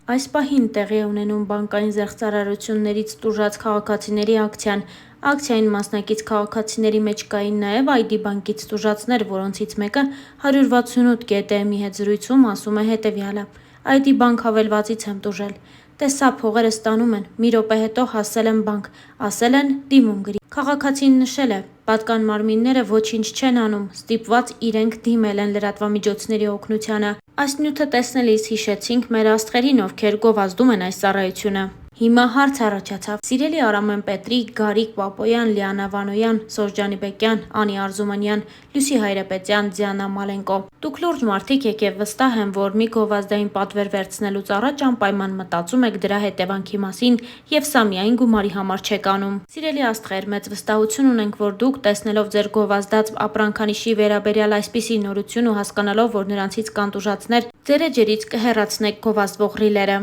Այս պահին տեղի է ունենում բանկային զեղծարարություններից տուժած քաղաքացիների ակցիան։ Ակցիային մասնակից քաղաքացիների մեջ կային նաև ID բանկից տուժածներ, որոնցից մեկը 168 GTM-ի հետ զրույցում ասում է հետևյալը. ID բանկ հավելվածից եմ տուժել։ Տեսա, փողերը ստանում են, մի րոպե հետո հասել եմ բանկ, ասել են դիմում գրի։ Քաղաքացին նշել է. պատկան մարմինները ոչինչ չեն անում, ստիպված իրենք դիմել են լրատվամիջոցների օգնությանը։ Այս նյութը տեսնելիս հիշեցինք մեր աստղերին, ովքեր գովազդում են այս ծառայությունը։ Հիմա հարց առաջացավ. սիրելի Արամեն Պետրի, Գարիկ Պապոյան, Լիանա Վանոյան, Սոս Ջանիբեկյան, Անի Արզումանյան, Լուսի Հայրապետյան, Դիանա Մալենկո։ Դուք լուրջ մարդիկ եք եւ վստահ եմ, որ մի գովազդային պատվեր վերցնելուց առաջ անպայման մտածում եք դրա հետևանքի մասին եւ սա միայն գումարի համար չեք անում։ Սիրելի աստղեր, մեծ վստահություն ունենք, որ դուք տեսնելով ձեր գովազդած ապրանքանիշի վերաբերյալ այսպիսի նորություն ու հասկանալով, որ նրանցից կան տուժածներ, ձեր էջերից կհեռացնեք գովազդվող ռիլերը։